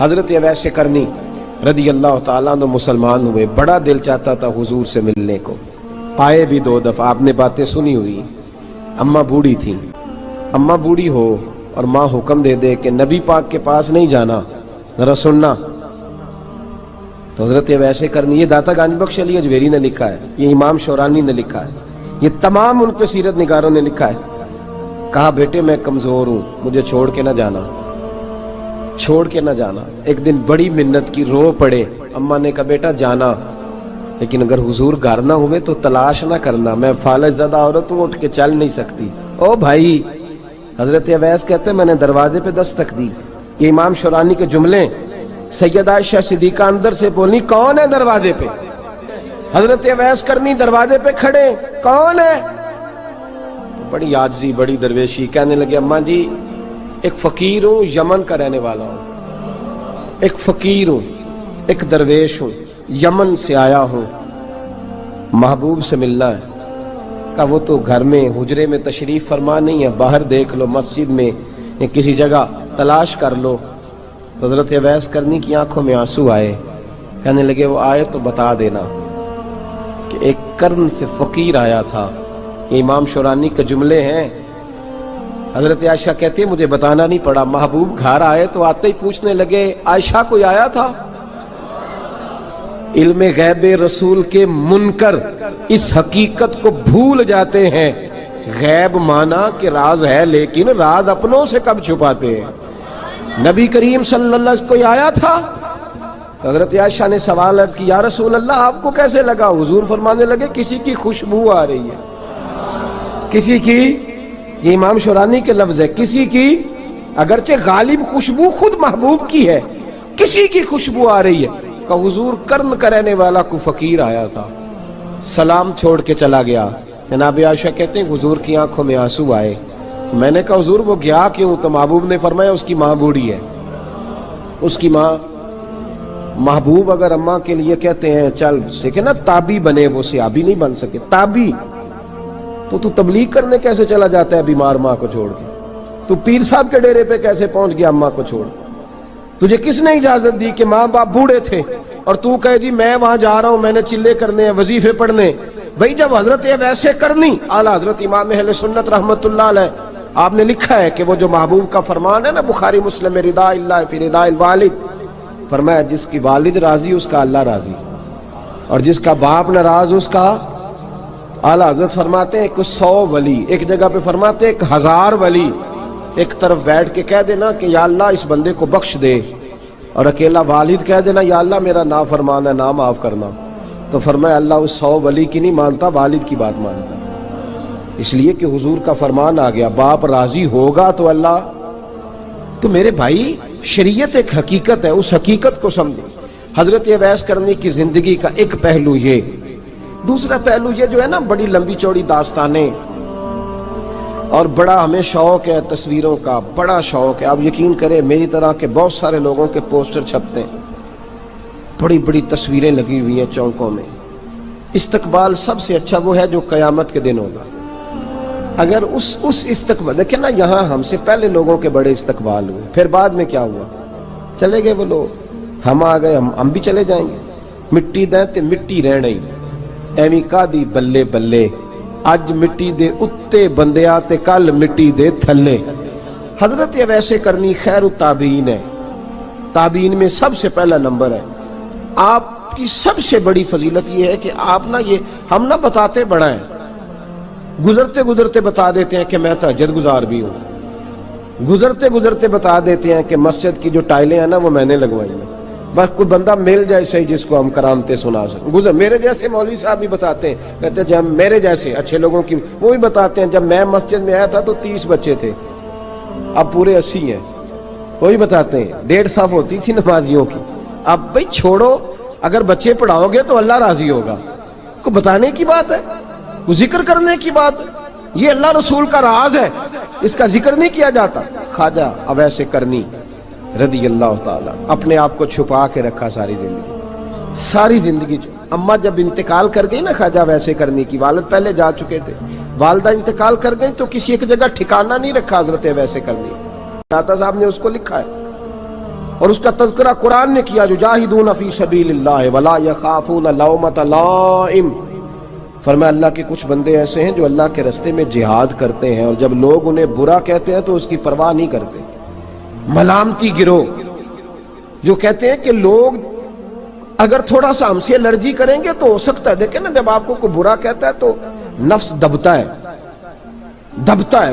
حضرت اویس کرنی رضی اللہ تعالیٰ عنہ مسلمان ہوئے، بڑا دل چاہتا تھا حضور سے ملنے کو، آئے بھی 2 دفعہ، آپ نے باتیں سنی ہوئی۔ اماں بوڑھی تھی، اماں بوڑھی ہو اور ماں حکم دے دے کہ نبی پاک کے پاس نہیں جانا، ذرا سننا، تو حضرت اویس کرنی، یہ داتا گانج بخش علی اجویری نے لکھا ہے، یہ امام شورانی نے لکھا ہے، یہ تمام ان پہ سیرت نگاروں نے لکھا ہے، کہا بیٹے میں کمزور ہوں، مجھے چھوڑ کے نہ جانا، چھوڑ کے نہ جانا۔ ایک دن بڑی منت کی، رو پڑے، اماں نے کہا بیٹا جانا، لیکن اگر حضور گھر نہ ہوئے تو تلاش نہ کرنا، میں فالج زدہ عورت ہوں، اٹھ کے چل نہیں سکتی۔ او بھائی، حضرت اویس کہتے میں نے دروازے پہ دستک دی، یہ امام شورانی کے جملے، سیدہ عائشہ صدیقہ اندر سے بولی کون ہے دروازے پہ؟ حضرت اویس کرنی دروازے پہ کھڑے، کون ہے؟ بڑی عاجزی، بڑی درویشی، کہنے لگے اماں جی ایک فقیر ہوں، یمن کا رہنے والا ہوں، ایک فقیر ہوں، ایک درویش ہوں، یمن سے آیا ہوں، محبوب سے ملنا ہے۔ کہا وہ تو گھر میں حجرے میں تشریف فرما نہیں ہے، باہر دیکھ لو، مسجد میں یا کسی جگہ تلاش کر لو۔ تو حضرت اویس کرنی کی آنکھوں میں آنسو آئے، کہنے لگے وہ آئے تو بتا دینا کہ ایک قرن سے فقیر آیا تھا۔ یہ امام شورانی کے جملے ہیں۔ حضرت عائشہ کہتی ہے مجھے بتانا نہیں پڑا، محبوب گھر آئے تو آتے ہی پوچھنے لگے عائشہ کوئی آیا تھا؟ علم غیب رسول کے منکر اس حقیقت کو بھول جاتے ہیں، غیب مانا کہ راز ہے لیکن راز اپنوں سے کب چھپاتے ہیں۔ نبی کریم صلی اللہ علیہ وسلم کوئی آیا تھا؟ حضرت عائشہ نے سوال عرض کی یا رسول اللہ آپ کو کیسے لگا؟ حضور فرمانے لگے کسی کی خوشبو آ رہی ہے، کسی کی، یہ امام شورانی کے لفظ ہے، کسی کی، اگرچہ غالب خوشبو خود محبوب کی ہے، کسی کی خوشبو آ رہی ہے۔ کہ حضور قرن کا رہنے والا کو فقیر آیا تھا، سلام چھوڑ کے چلا گیا۔ جناب عائشہ کہتے ہیں حضور کی آنکھوں میں آنسو آئے۔ میں نے کہا حضور وہ گیا کیوں؟ تو محبوب نے فرمایا اس کی ماں بوڑھی ہے، اس کی ماں۔ محبوب اگر اماں کے لیے کہتے ہیں چل دیکھیں نا تابی بنے، وہ صحابی نہیں بن سکے، تابی، تو تبلیغ کرنے کیسے چلا جاتا ہے بیمار ماں کو چھوڑ کے؟ تو پیر صاحب کے ڈیرے پہ کیسے پہنچ گیا اماں کو چھوڑ؟ تجھے کس نے اجازت دی کہ ماں باپ بوڑھے تھے اور تو کہے جی میں وہاں جا رہا ہوں، میں نے چلے کرنے ہیں، وظیفے پڑھنے؟ بھئی جب حضرت اویس کرنی اعلیٰ حضرت امام اہل سنت رحمت اللہ علیہ، آپ نے لکھا ہے کہ وہ جو محبوب کا فرمان ہے نا بخاری مسلم میں، رضا اللہ فی رضا الوالد، فرمایا جس کی والد راضی اس کا اللہ راضی، اور جس کا باپ ناراض اس کا اعلیٰ حضرت فرماتے ہیں 100 ولی، ایک جگہ پہ فرماتے ہیں 1000 ولی ایک طرف بیٹھ کے کہہ دینا کہ یا اللہ اس بندے کو بخش دے، اور اکیلا والد کہہ دینا یا اللہ میرا نافرمان ہے نہ معاف کرنا، تو فرمایا اللہ اس 100 ولی کی نہیں مانتا، والد کی بات مانتا، اس لیے کہ حضور کا فرمان آ گیا باپ راضی ہوگا تو اللہ۔ تو میرے بھائی شریعت ایک حقیقت ہے، اس حقیقت کو سمجھیں۔ حضرت اویس کرنی کی زندگی کا ایک پہلو یہ، دوسرا پہلو یہ جو ہے نا بڑی لمبی چوڑی داستانیں، اور بڑا ہمیں شوق ہے تصویروں کا، بڑا شوق ہے۔ آپ یقین کریں میری طرح کے بہت سارے لوگوں کے پوسٹر چھپتے ہیں، بڑی بڑی تصویریں لگی ہوئی ہیں چوکوں میں۔ استقبال سب سے اچھا وہ ہے جو قیامت کے دن ہوگا۔ اگر اس استقبال دیکھیں نا، یہاں ہم سے پہلے لوگوں کے بڑے استقبال ہوئے، پھر بعد میں کیا ہوا؟ چلے گئے وہ لوگ، ہم آ گئے، ہم بھی چلے جائیں گے۔ مٹی دیں تے مٹی رہنا ہی ایویں کا دی بلے بلے، اج مٹی دے اتے بندیا تے کل مٹی دے تھلے۔ حضرت اویس کرنی خیر التابعین ہے، تابعین میں سب سے پہلا نمبر ہے۔ آپ کی سب سے بڑی فضیلت یہ ہے کہ آپ نا، یہ ہم نہ بتاتے بڑا ہیں، گزرتے گزرتے بتا دیتے ہیں کہ میں تہجد گزار بھی ہوں، گزرتے گزرتے بتا دیتے ہیں کہ مسجد کی جو ٹائلیں ہیں نا وہ میں نے لگوائی ہیں، بس کوئی بندہ مل جائے صحیح جس کو ہم کرامتیں سنا سکیں۔ میرے جیسے مولوی صاحب بھی بتاتے ہیں، کہتے ہیں جب میرے جیسے اچھے لوگوں کی، وہ بھی بتاتے ہیں جب میں مسجد میں آیا تھا تو 30 بچے تھے، اب پورے 80 ہیں، وہ بھی بتاتے ہیں 1.5 صف ہوتی تھی نمازیوں کی، اب بھائی چھوڑو، اگر بچے پڑھاؤ گے تو اللہ راضی ہوگا، کو بتانے کی بات ہے، وہ ذکر کرنے کی بات ہے، یہ اللہ رسول کا راز ہے، اس کا ذکر نہیں کیا جاتا۔ خواجہ اویس کرنی رضی اللہ تعالیٰ اپنے آپ کو چھپا کے رکھا ساری زندگی۔ اماں جب انتقال کر گئی نا خواجہ اویس کرنی کی، والد پہلے جا چکے تھے، والدہ انتقال کر گئی تو کسی ایک جگہ ٹھکانہ نہیں رکھا حضرت اویس کرنی، داتا صاحب نے اس کو لکھا ہے، اور اس کا تذکرہ قرآن نے کیا، یجاہدون فی سبیل اللہ ولا یخافون لومۃ لائم۔ فرمایا اللہ کے کچھ بندے ایسے ہیں جو اللہ کے راستے میں جہاد کرتے ہیں اور جب لوگ انہیں برا کہتے ہیں تو اس کی پرواہ نہیں کرتے۔ ملامتی گروہ جو کہتے ہیں کہ لوگ اگر تھوڑا سا ہم سے الرجی کریں گے تو ہو سکتا ہے، دیکھیں نا جب آپ کو کوئی برا کہتا ہے تو نفس دبتا ہے،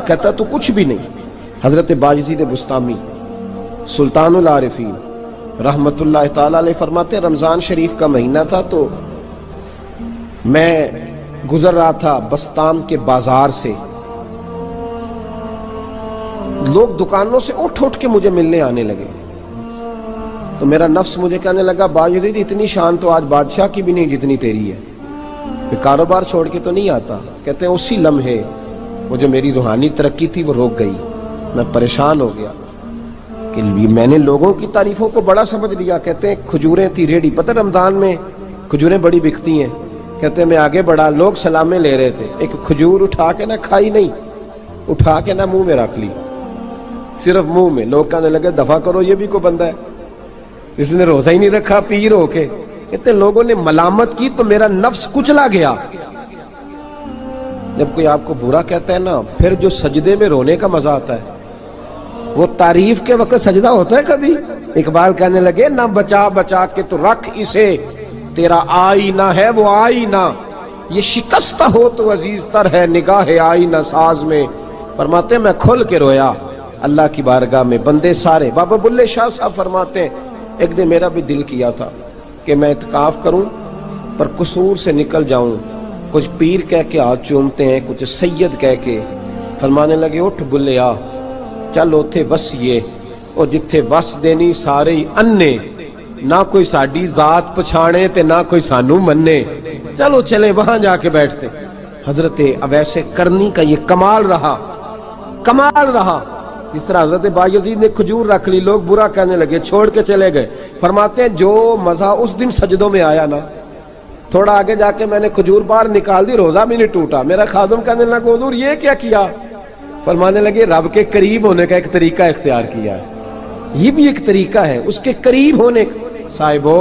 کہتا ہے تو کچھ بھی نہیں۔ حضرت بایزید بسطامی سلطان العارفین رحمت اللہ تعالی علیہ فرماتے ہیں رمضان شریف کا مہینہ تھا تو میں گزر رہا تھا بسطام کے بازار سے، لوگ دکانوں سے اٹھ کے مجھے ملنے آنے لگے تو میرا نفس مجھے کہنے لگا بایزید اتنی شان تو آج بادشاہ کی بھی نہیں جتنی تیری ہے، پھر کاروبار چھوڑ کے تو نہیں آتا۔ کہتے ہیں اسی لمحے وہ جو میری روحانی ترقی تھی وہ رک گئی، میں پریشان ہو گیا کہ میں نے لوگوں کی تعریفوں کو بڑا سمجھ لیا۔ کہتے ہیں کھجوریں تھی ریڑھی، پتہ رمضان میں کھجوریں بڑی بکتی ہیں، کہتے ہیں میں آگے بڑھا، لوگ سلامیں لے رہے تھے، ایک کھجور اٹھا کے نہ کھائی نہیں، اٹھا کے نہ منہ میں رکھ لی، صرف منہ میں۔ لوگ کہنے لگے دفع کرو یہ بھی کوئی بندہ ہے جس نے روزہ ہی نہیں رکھا پیر ہو کے۔ کہتے ہیں لوگوں نے ملامت کی تو میرا نفس کچلا گیا۔ جب کوئی آپ کو برا کہتا ہے نا، پھر جو سجدے میں رونے کا مزہ آتا ہے، وہ تعریف کے وقت سجدہ ہوتا ہے کبھی؟ اقبال کہنے لگے نہ بچا بچا کے تو رکھ اسے، تیرا آئینہ ہے وہ آئینہ، یہ شکستہ ہو تو عزیز تر ہے نگاہ آئینہ ساز میں۔ فرماتے ہیں میں کھل کے رویا اللہ کی بارگاہ میں، بندے سارے۔ بابا بلے شاہ صاحب فرماتے ہیں ایک دن میرا بھی دل کیا تھا کہ میں اعتکاف کروں پر قصور سے نکل جاؤں، کچھ پیر کہہ کے ہاتھ چومتے ہیں، کچھ سید کہہ کے۔ فرمانے لگے اٹھ بلے آ، چل اوتھے وسیے اور جتھے وس دینی سارے ہی انے، نہ کوئی ساڈی ذات پچھانے تے نہ کوئی سانو مننے، چلو چلے وہاں جا کے بیٹھتے۔ حضرت اویس کرنی کا یہ کمال رہا، جس طرح حضرت بایزید نے کھجور رکھ لی، لوگ برا کہنے لگے، چھوڑ کے چلے گئے۔ فرماتے ہیں جو مزہ اس دن سجدوں میں آیا نا، تھوڑا آگے جا کے میں نے کھجور باہر نکال دی، روزہ بھی نہیں ٹوٹا۔ میرا خادم کہنے لگا حضور یہ کیا کیا؟ فرمانے لگے رب کے قریب ہونے کا ایک طریقہ اختیار کیا ہے، یہ بھی ایک طریقہ ہے اس کے قریب ہونے کا۔ صاحبو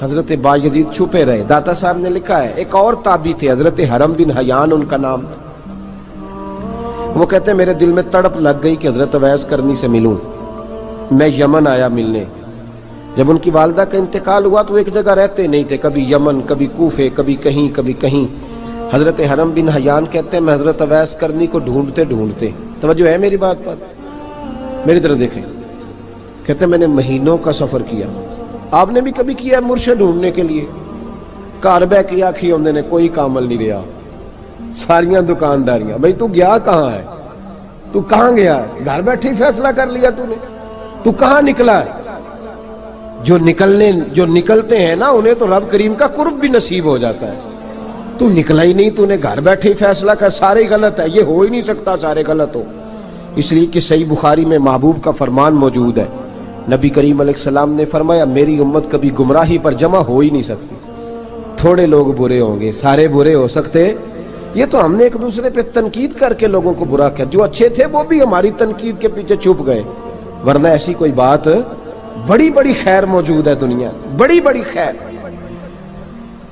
حضرت بایزید چھپے رہے۔ داتا صاحب نے لکھا ہے ایک اور تابعی تھے حضرت حرم بن حیان ان کا نام، وہ کہتے ہیں میرے دل میں تڑپ لگ گئی کہ حضرت اویس کرنی سے ملوں۔ میں یمن آیا ملنے، جب ان کی والدہ کا انتقال ہوا تو ایک جگہ رہتے نہیں تھے، کبھی یمن، کبھی کوفے، کبھی کہیں۔ حضرت حرم بن حیان کہتے ہیں میں حضرت اویس کرنی کو ڈھونڈتے، توجہ ہے میری بات پر، میری طرف دیکھیں، کہتے ہیں میں نے مہینوں کا سفر کیا۔ آپ نے بھی کبھی کیا ہے مرشد ڈھونڈنے کے لیے؟ گھر بہ کے آکھی ہوندے نے کوئی کامل نہیں رہا، ساریاں دکانداریاں۔ بھئی تو گیا کہاں ہے؟ تو کہاں گیا ہے؟ گھر بیٹھے ہی فیصلہ کر لیا تو نے؟ تو کہاں نکلا ہے؟ جو نکلتے ہیں نا انہیں تو رب کریم کا قرب بھی نصیب ہو جاتا ہے۔ تو نکلا ہی نہیں، تو نے گھر بیٹھے ہی فیصلہ کر، سارے غلط ہے، یہ ہو ہی نہیں سکتا سارے غلط ہو۔ اس لیے کہ صحیح بخاری میں محبوب کا فرمان موجود ہے، نبی کریم علیہ السلام نے فرمایا میری امت کبھی گمراہی پر جمع ہو ہی نہیں سکتی، تھوڑے لوگ برے ہوں گے، سارے برے ہو سکتے۔ یہ تو ہم نے ایک دوسرے پہ تنقید کر کے لوگوں کو برا کیا، جو اچھے تھے وہ بھی ہماری تنقید کے پیچھے چھپ گئے، ورنہ ایسی کوئی بات، بڑی خیر موجود ہے دنیا، بڑی خیر۔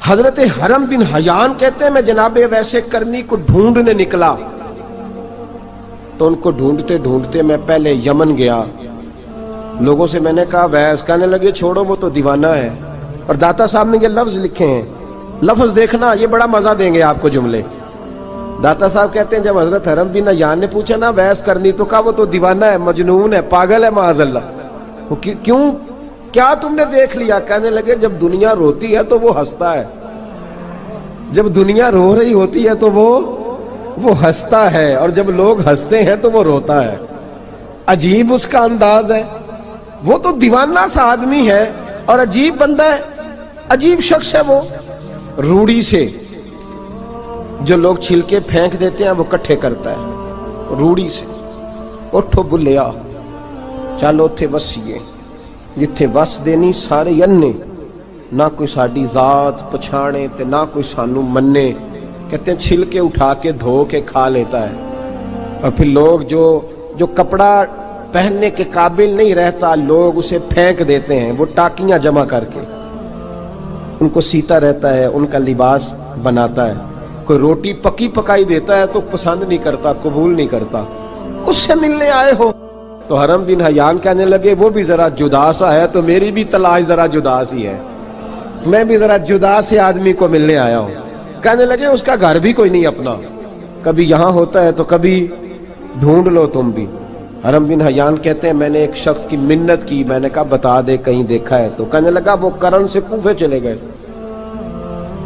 حضرت حرم بن حیان کہتے ہیں میں جناب اویس کرنی کو ڈھونڈنے نکلا تو ان کو ڈھونڈتے میں پہلے یمن گیا، لوگوں سے میں نے کہا اویس، کہنے لگے چھوڑو وہ تو دیوانہ ہے۔ اور داتا صاحب نے یہ لفظ لکھے ہیں، لفظ دیکھنا یہ بڑا مزہ دیں گے آپ کو جملے۔ داتا صاحب کہتے ہیں جب حضرت حرم بن حیان نے پوچھا نا اویس کرنی، تو کہا وہ تو دیوانہ ہے، مجنون ہے، پاگل ہے معاذ اللہ۔ کیوں؟ کیا تم نے دیکھ لیا؟ کہنے لگے جب دنیا روتی ہے تو وہ ہنستا ہے، جب دنیا رو رہی ہوتی ہے تو وہ ہنستا ہے، اور جب لوگ ہنستے ہیں تو وہ روتا ہے۔ عجیب اس کا انداز ہے، وہ تو دیوانہ سا آدمی ہے اور عجیب بندہ ہے، عجیب شخص ہے وہ۔ روڑی سے جو لوگ چھلکے پھینک دیتے ہیں وہ کٹھے کرتا ہے، روڑی سے۔ اٹھو بلیا چلو اتھے وسیے جتھے وس دینی سارے انے، نہ کوئی ساڈی ذات پچھانے تے نہ کوئی سانو مننے۔ کہتے ہیں چھلکے اٹھا کے دھو کے کھا لیتا ہے، اور پھر لوگ جو کپڑا پہننے کے قابل نہیں رہتا، لوگ اسے پھینک دیتے ہیں، وہ ٹاکیاں جمع کر کے ان کو سیتا رہتا ہے، ان کا لباس بناتا ہے۔ کوئی روٹی پکی پکائی دیتا ہے تو پسند نہیں کرتا، قبول نہیں کرتا، اس سے ملنے آئے ہو؟ تو حرم بن حیان کہنے لگے وہ بھی ذرا جدا سا ہے تو میری بھی تلاش ذرا جدا سی ہے، میں بھی ذرا جدا سے آدمی کو ملنے آیا ہوں۔ کہنے لگے اس کا گھر بھی کوئی نہیں اپنا، کبھی یہاں ہوتا ہے تو کبھی ڈھونڈ لو تم بھی۔ حرم بن حیان کہتے ہیں میں نے ایک شخص کی منت کی، میں نے کہا بتا دے کہیں دیکھا ہے تو؟ کہنے لگا وہ کرن سے کوفے چلے گئے۔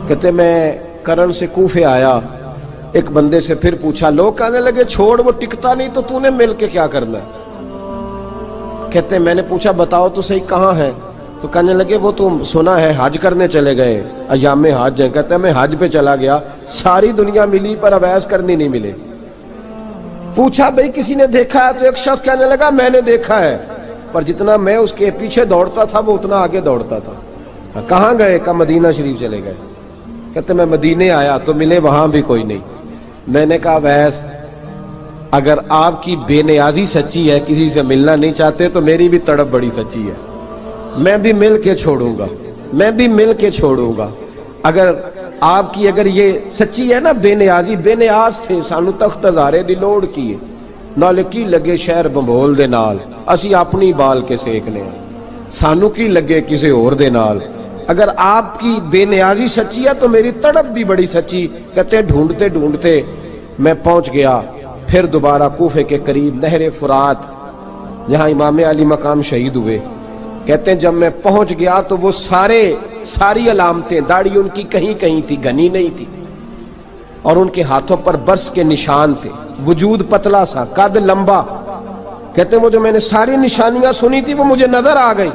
کہتے میں کرن سے کوفے آیا، ایک بندے سے پھر پوچھا، لوگ کہنے لگے چھوڑ وہ ٹکتا نہیں تو نے مل کے کیا کرنا ہے؟ کہتے میں نے پوچھا بتاؤ تو صحیح کہاں ہے؟ تو کہنے لگے وہ تو سنا ہے حج کرنے چلے گئے، ایام حج ہیں۔ کہتے ہیں میں حج پہ چلا گیا، ساری دنیا ملی پر اویس کرنی نہیں ملے۔ پوچھا بھئی کسی نے دیکھا ہے؟ تو ایک شخص کہنے لگا میں نے دیکھا ہے، پر جتنا میں اس کے پیچھے دوڑتا تھا وہ اتنا آگے دوڑتا تھا۔ کہاں گئے؟ کہ مدینہ شریف چلے گئے۔ کہتے میں مدینے آیا تو ملے وہاں بھی کوئی نہیں۔ میں نے کہا ویس اگر آپ کی بے نیازی سچی ہے، کسی سے ملنا نہیں چاہتے، تو میری بھی تڑپ بڑی سچی ہے، میں بھی مل کے چھوڑوں گا، میں بھی مل کے چھوڑوں گا۔ اگر آپ کی اگر یہ سچی ہے نا بے نیازی، بے نیاز تھے، سانو تخت ہزارے دی لوڑ کیے، نال کی لگے شہر بمبول دے نال، اسی اپنی بال کے سیکنے، سانو کی لگے کسی اور دے نال۔ اگر آپ کی بے نیازی سچی ہے تو میری تڑپ بھی بڑی سچی۔ کہتے ہیں ڈھونڈتے ڈھونڈتے میں پہنچ گیا، پھر دوبارہ کوفے کے قریب نہر فرات جہاں امام علی مقام شہید ہوئے۔ کہتے ہیں جب میں پہنچ گیا تو وہ ساری علامتیں، داڑھی ان کی کہیں کہیں تھی، گھنی نہیں تھی، اور ان کے ہاتھوں پر برس کے نشان تھے، وجود پتلا سا، قد لمبا۔ کہتے ہیں وہ جو میں نے ساری نشانیاں سنی تھی وہ مجھے نظر آ گئی۔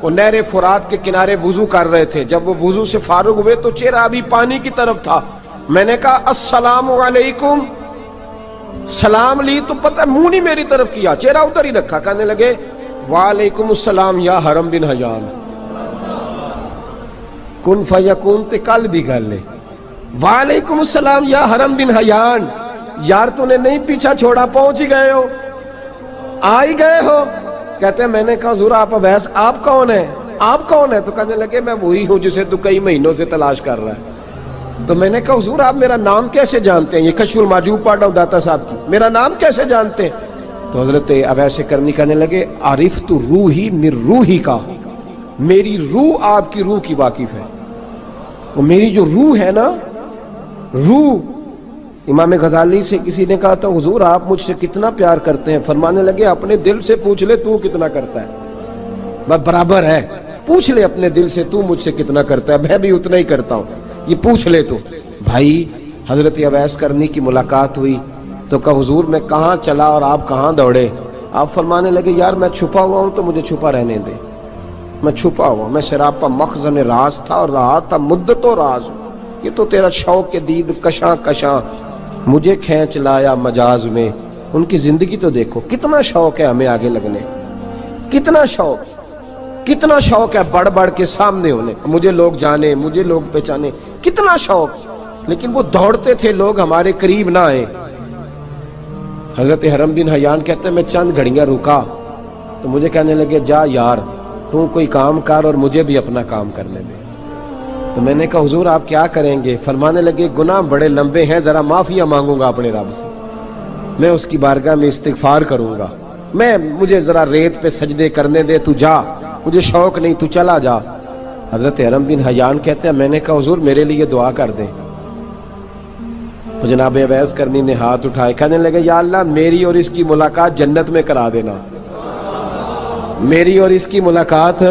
وہ نہر فرات کے کنارے وضو کر رہے تھے، جب وہ وضو سے فارغ ہوئے تو چہرہ ابھی پانی کی طرف تھا۔ میں نے کہا السلام علیکم، سلام لی تو پتہ منہ نہیں میری طرف کیا، چہرہ ادھر ہی رکھا۔ کہنے لگے وعلیکم السلام یا حرم بن حیان۔ کن فیکون تے کل دی گل ہے، وعلیکم السلام یا حرم بن حیان، یار تو نے نہیں پیچھا چھوڑا، پہنچ ہی گئے ہو، آ ہی گئے ہو۔ کہتے ہیں میں نے کہا حضور آپ اویس آپ کون ہیں؟ آپ کون ہیں؟ تو کہنے لگے میں وہی ہوں جسے تو کئی مہینوں سے تلاش کر رہا ہے۔ تو میں نے کہا حضور آپ میرا نام کیسے جانتے ہیں؟ یہ کشف المحجوب پڑھ رہا ہوں داتا صاحب کی، میرا نام کیسے جانتے ہیں؟ تو حضرت اویس کرنی کہنے لگے عرفت روحی من روحی کا، میری روح آپ کی روح کی واقف ہے، وہ میری جو روح ہے نا، روح۔ امام غزالی سے کسی نے کہا تھا حضور آپ مجھ سے کتنا پیار کرتے ہیں؟ فرمانے لگے اپنے دل سے پوچھ لے تو کتنا کرتا ہے، بس برابر ہے، پوچھ لے اپنے دل سے تو مجھ سے کتنا کرتا ہے، میں بھی اتنا ہی کرتا ہوں، یہ پوچھ لے تو۔ بھائی حضرت اویس کرنی کی ملاقات ہوئی تو کہا حضور میں کہاں چلا اور آپ کہاں دوڑے؟ آپ فرمانے لگے یار میں چھپا ہوا ہوں تو مجھے چھپا رہنے دے، میں چھپا ہوا، میں سراپا مخزن راز تھا اور رہا تھا مدت و راز۔ یہ تو تیرا شوق کے دید کشاں کشاں مجھے کھینچ لایا مجاز میں۔ ان کی زندگی تو دیکھو، کتنا شوق ہے ہمیں آگے لگنے، کتنا شوق ہے بڑھ بڑھ کے سامنے ہونے، مجھے لوگ جانے، مجھے لوگ پہچانے، کتنا شوق، لیکن وہ دوڑتے تھے لوگ ہمارے قریب نہ آئے۔ حضرت حرم بن حیان کہتے ہیں میں چند گھڑیاں رکا تو مجھے کہنے لگے جا یار تو کوئی کام کر اور مجھے بھی اپنا کام کرنے دے۔ تو میں نے کہا حضور آپ کیا کریں گے؟ فرمانے لگے گناہ بڑے لمبے ہیں، ذرا معافیاں مانگوں گا اپنے رب سے، میں اس کی بارگاہ میں استغفار کروں گا، مجھے ذرا ریت پہ سجدے کرنے دے، تو جا، مجھے شوق نہیں، تو چلا جا۔ حضرت حرم بن حیان کہتے ہیں میں نے کہا حضور میرے لیے دعا کر دیں۔ تو جناب اویس کرنی نے ہاتھ اٹھائے، کہنے لگے یا اللہ میری اور اس کی ملاقات جنت میں کرا دینا، میری اور اس کی ملاقات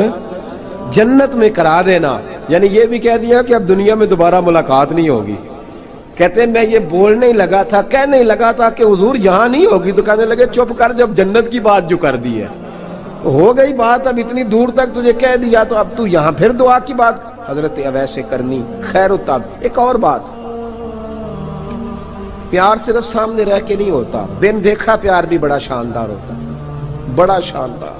جنت میں کرا دینا، یعنی یہ بھی کہہ دیا کہ اب دنیا میں دوبارہ ملاقات نہیں ہوگی۔ کہتے ہیں میں یہ بولنے ہی لگا تھا، کہنے ہی لگا تھا کہ حضور یہاں نہیں ہوگی، تو کہنے لگے چپ کر، جب جنت کی بات جو کر دی ہے ہو گئی بات، اب اتنی دور تک تجھے کہہ دیا تو اب تو یہاں پھر دعا کی بات۔ حضرت اویس کرنی خیر التاب۔ ایک اور بات، پیار صرف سامنے رہ کے نہیں ہوتا، بن دیکھا پیار بھی بڑا شاندار ہوتا، بڑا شاندار،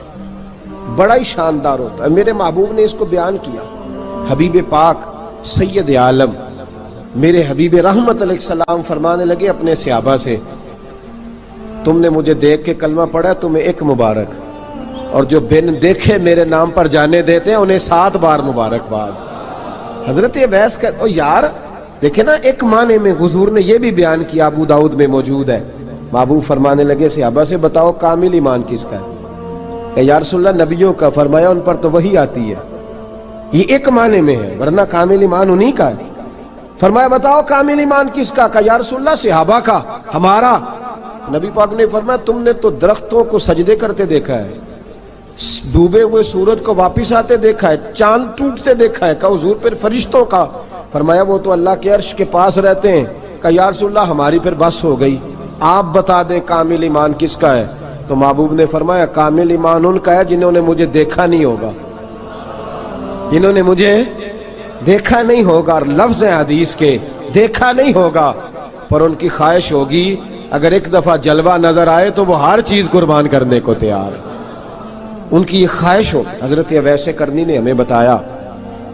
بڑا ہی شاندار ہوتا ہے۔ میرے محبوب نے اس کو بیان کیا، حبیب پاک سید عالم میرے حبیب رحمت علیہ السلام فرمانے لگے اپنے صحابہ سے تم نے مجھے دیکھ کے کلمہ پڑھا، تمہیں ایک مبارک، اور جو بن دیکھے میرے نام پر جانے دیتے ہیں انہیں 7 بار مبارکباد۔ حضرت اویس کا یار دیکھیں نا، ایک معنی میں حضور نے یہ بھی بیان کیا، ابو داؤد میں موجود ہے۔ محبوب فرمانے لگے صحابہ سے بتاؤ کامل ایمان کس کا ہے؟ کہ یا رسول اللہ نبیوں کا۔ فرمایا ان پر تو وہی آتی ہے، یہ ایک معنی میں ہے، ورنہ کامل ایمان انہی کا ہے۔ فرمایا بتاؤ کامل ایمان کس کا؟ کہ یا رسول اللہ صحابہ کا، ہمارا۔ نبی پاک نے فرمایا تم نے تو درختوں کو سجدے کرتے دیکھا ہے، ڈوبے ہوئے سورج کو واپس آتے دیکھا ہے، چاند ٹوٹتے دیکھا ہے۔ کہا حضور پھر فرشتوں کا؟ فرمایا وہ تو اللہ کے عرش کے پاس رہتے ہیں۔ کہا یا رسول اللہ ہماری پھر بس ہو گئی، آپ بتا دیں کامل ایمان کس کا ہے؟ تو محبوب نے فرمایا کامل ایمان ان کا ہے جنہوں نے مجھے دیکھا نہیں ہوگا، جنہوں نے مجھے دیکھا نہیں ہوگا، اور لفظ ہیں حدیث کے، دیکھا نہیں ہوگا پر ان کی خواہش ہوگی اگر ایک دفعہ جلوہ نظر آئے تو وہ ہر چیز قربان کرنے کو تیار ہے، ان کی یہ خواہش ہو۔ حضرت اویس کرنی نے ہمیں بتایا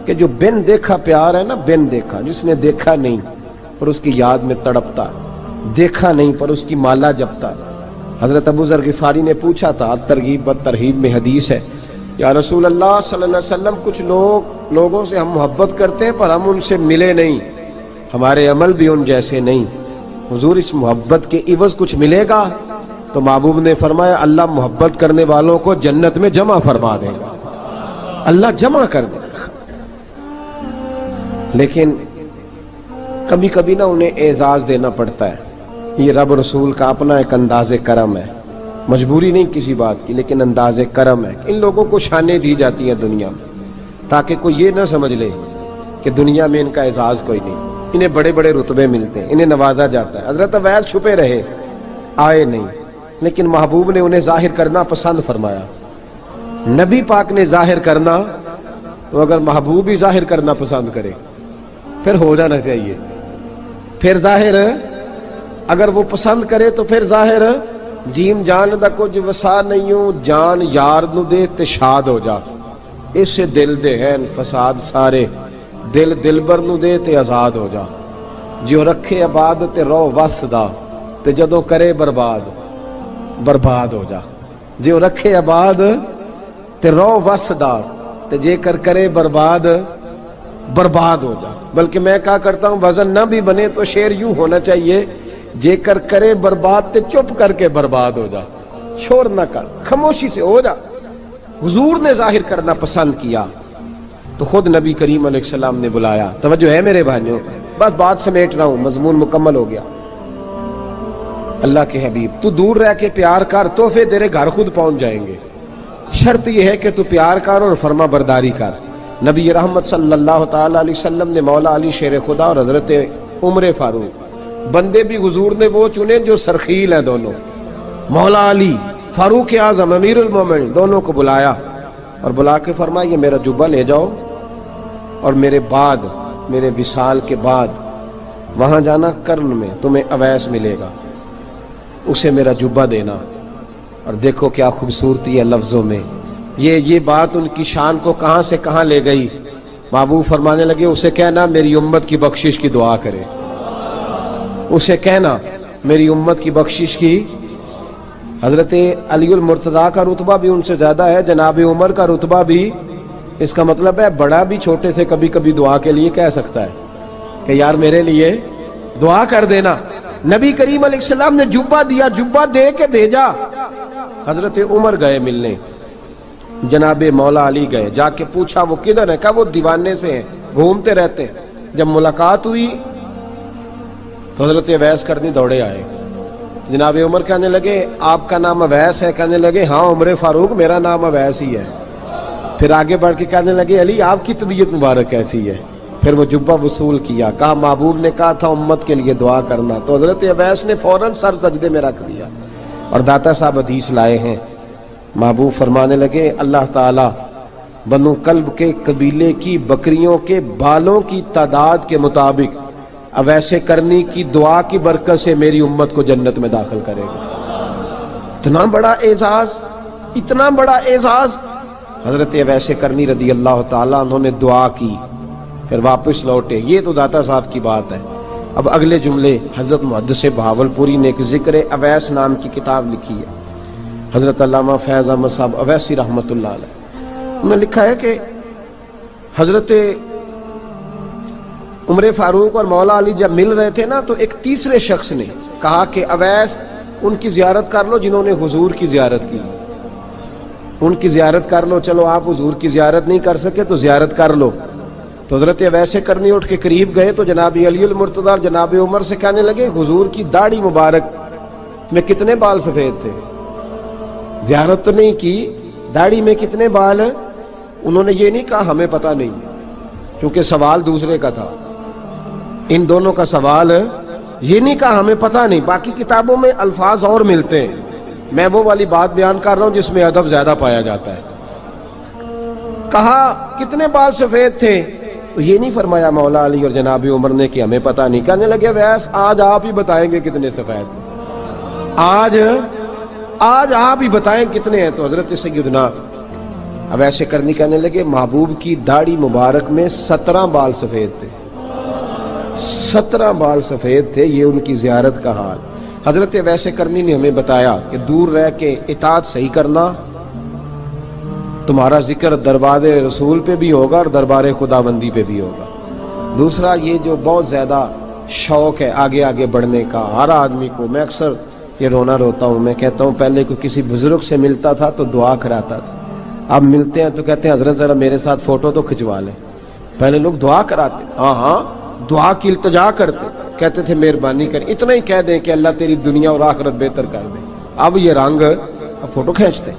کہ جو بن دیکھا پیار ہے نا، بن دیکھا، جس نے دیکھا نہیں پر اس کی یاد میں تڑپتا، دیکھا نہیں پر اس کی مالا جپتا۔ حضرت ابو ذر غفاری نے پوچھا تھا، ترغیب و ترہیب میں حدیث ہے، یا رسول اللہ صلی اللہ علیہ وسلم کچھ لوگوں سے ہم محبت کرتے ہیں پر ہم ان سے ملے نہیں، ہمارے عمل بھی ان جیسے نہیں، حضور اس محبت کے عوض کچھ ملے گا؟ تو محبوب نے فرمایا اللہ محبت کرنے والوں کو جنت میں جمع فرما دے گا، اللہ جمع کر دے گا۔ لیکن کبھی کبھی نا انہیں اعزاز دینا پڑتا ہے، یہ رب رسول کا اپنا ایک انداز کرم ہے، مجبوری نہیں کسی بات کی، لیکن انداز کرم ہے۔ ان لوگوں کو شانیں دی جاتی ہیں دنیا میں تاکہ کوئی یہ نہ سمجھ لے کہ دنیا میں ان کا اعزاز کوئی نہیں، انہیں بڑے بڑے رتبے ملتے ہیں، انہیں نوازا جاتا ہے۔ حضرت اویس چھپے رہے، آئے نہیں، لیکن محبوب نے انہیں ظاہر کرنا پسند فرمایا۔ نبی پاک نے ظاہر کرنا تو اگر محبوب ہی ظاہر کرنا پسند کرے پھر ہو جانا چاہیے، پھر ظاہر اگر وہ پسند کرے تو پھر ظاہر جیم جان دا کچھ وسا نہیں ہوں، جان یار نو دے تے شاد ہو جا، اس سے دل دے ہیں فساد سارے، دل دلبر نو دے تے آزاد ہو جا، جو رکھے آباد تے رو وس دا تے جدوں کرے برباد برباد ہو جا، جو رکھے آباد تے رو وس دا تے جے کر کرے برباد برباد ہو جا۔ بلکہ میں کہا کرتا ہوں وزن نہ بھی بنے تو شعر یوں ہونا چاہیے، جے کر کرے برباد تے چپ کر کے برباد ہو جا، شور نہ کر، خاموشی سے ہو جا۔ حضور نے ظاہر کرنا پسند کیا تو خود نبی کریم علیہ السلام نے بلایا۔ توجہ ہے میرے بھائیوں، بس بات سمیٹ رہا ہوں، مضمون مکمل ہو گیا۔ اللہ کے حبیب تو دور رہ کے پیار کر، تحفے تیرے گھر خود پہنچ جائیں گے، شرط یہ ہے کہ تو پیار کر اور فرما برداری کر۔ نبی رحمت صلی اللہ تعالی علیہ وسلم نے مولا علی شیر خدا اور حضرت عمر فاروق، بندے بھی حضور نے وہ چنے جو سرخیل ہیں دونوں، مولا علی فاروق اعظم امیر المومنین، دونوں کو بلایا اور بلا کے فرمایا یہ میرا جبہ لے جاؤ اور میرے بعد، میرے وصال کے بعد وہاں جانا کرن میں تمہیں اویس ملے گا، اسے میرا جبہ دینا۔ اور دیکھو کیا خوبصورتی ہے لفظوں میں، یہ بات ان کی شان کو کہاں سے کہاں لے گئی۔ محبوب فرمانے لگے اسے کہنا میری امت کی بخشش کی دعا کرے، اسے کہنا میری امت کی بخشش کی۔ حضرت علی المرتضیٰ کا رتبہ بھی ان سے زیادہ ہے، جناب عمر کا رتبہ بھی، اس کا مطلب ہے بڑا بھی چھوٹے سے کبھی کبھی دعا کے لیے کہہ سکتا ہے کہ یار میرے لیے دعا کر دینا۔ نبی کریم علیہ السلام نے جبہ دیا، جبہ دے کے بھیجا۔ حضرت عمر گئے ملنے، جناب مولا علی گئے، جا کے پوچھا وہ کدھر ہے؟ کہا وہ دیوانے سے ہیں، گھومتے رہتے ہیں۔ جب ملاقات ہوئی تو حضرت اویس کرنی دوڑے آئے، جناب عمر کہنے لگے آپ کا نام اویس ہے؟ کہنے لگے ہاں عمر فاروق میرا نام اویس ہی ہے۔ پھر آگے بڑھ کے کہنے لگے علی آپ کی طبیعت مبارک کیسی ہے؟ پھر وہ جبہ وصول کیا، کہا محبوب نے کہا تھا امت کے لیے دعا کرنا، تو حضرت اویس نے فوراً سر سجدے میں رکھ دیا۔ اور داتا صاحب حدیث لائے ہیں، محبوب فرمانے لگے اللہ تعالی بنو کلب کے قبیلے کی بکریوں کے بالوں کی تعداد کے مطابق اویس کرنی کی دعا کی برکت سے میری امت کو جنت میں داخل کرے گا۔ اتنا بڑا اعزاز، اتنا بڑا اعزاز۔ حضرت اویس کرنی رضی اللہ تعالیٰ انہوں نے دعا کی، پھر واپس لوٹے۔ یہ تو داتا صاحب کی بات ہے، اب اگلے جملے حضرت محدث بہاولپوری نے ایک ذکر اویس نام کی کتاب لکھی ہے، حضرت علامہ فیض احمد صاحب اویسی رحمۃ اللہ علیہ، انہوں نے لکھا ہے کہ حضرت عمر فاروق اور مولا علی جب مل رہے تھے نا تو ایک تیسرے شخص نے کہا کہ اویس ان کی زیارت کر لو جنہوں نے حضور کی زیارت کی، ان کی زیارت کر لو، چلو آپ حضور کی زیارت نہیں کر سکے تو زیارت کر لو۔ تو حضرت اویس کرنی اٹھ کے قریب گئے تو جناب علی المرتضیٰ اور جناب عمر سے کہنے لگے حضور کی داڑھی مبارک میں کتنے بال سفید تھے؟ زیارت تو نہیں کی، داڑھی میں کتنے بال؟ انہوں نے یہ نہیں کہا ہمیں پتہ نہیں، کیونکہ سوال دوسرے کا تھا، ان دونوں کا سوال یہ نہیں کہا ہمیں پتہ نہیں۔ باقی کتابوں میں الفاظ اور ملتے ہیں، میں وہ والی بات بیان کر رہا ہوں جس میں ادب زیادہ پایا جاتا ہے۔ کہا کتنے بال سفید تھے؟ تو یہ نہیں فرمایا مولا علی اور جناب عمر نے کہ ہمیں پتہ نہیں، کہنے لگے ویس آج آپ ہی بتائیں گے کتنے سفید تھے، آج آپ ہی بتائیں کتنے ہیں۔ تو حضرت سیدنا اویس کرنی کہنے لگے محبوب کی داڑھی مبارک میں 17 بال سفید تھے، 17 بال سفید تھے، یہ ان کی زیارت کا حال۔ حضرت اویس کرنی نے ہمیں بتایا کہ دور رہ کے اطاعت صحیح کرنا، تمہارا ذکر دربار رسول پہ بھی ہوگا اور دربار خداوندی پہ بھی ہوگا۔ دوسرا یہ جو بہت زیادہ شوق ہے آگے آگے بڑھنے کا ہر آدمی کو، میں اکثر یہ رونا روتا ہوں، میں کہتا ہوں پہلے کوئی کسی بزرگ سے ملتا تھا تو دعا کراتا تھا، اب ملتے ہیں تو کہتے ہیں حضرت ذرا میرے ساتھ فوٹو تو کھنچوا لیں۔ پہلے لوگ دعا کراتے، ہاں دعا کی التجا کرتے، کہتے تھے مہربانی کر، اتنا ہی کہہ دیں کہ اللہ تیری دنیا اور آخرت بہتر کر دے، اب یہ رنگ اب فوٹو کھینچتے۔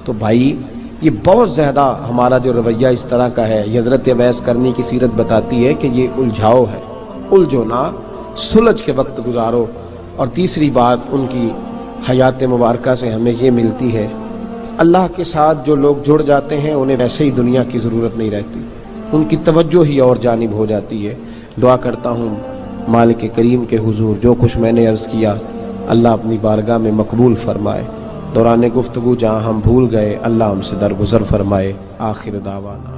تو بھائی یہ بہت زیادہ ہمارا جو رویہ اس طرح کا ہے، یہ حضرت اویس کرنی کی سیرت بتاتی ہے کہ یہ الجھاؤ ہے، الجھو نہ، سلجھ کے وقت گزارو۔ اور تیسری بات ان کی حیات مبارکہ سے ہمیں یہ ملتی ہے، اللہ کے ساتھ جو لوگ جڑ جاتے ہیں انہیں ویسے ہی دنیا کی ضرورت نہیں رہتی، ان کی توجہ ہی اور جانب ہو جاتی ہے۔ دعا کرتا ہوں مالک کریم کے حضور جو کچھ میں نے عرض کیا اللہ اپنی بارگاہ میں مقبول فرمائے، دوران گفتگو جہاں ہم بھول گئے اللہ ہم سے درگزر فرمائے۔ آخر دعوانا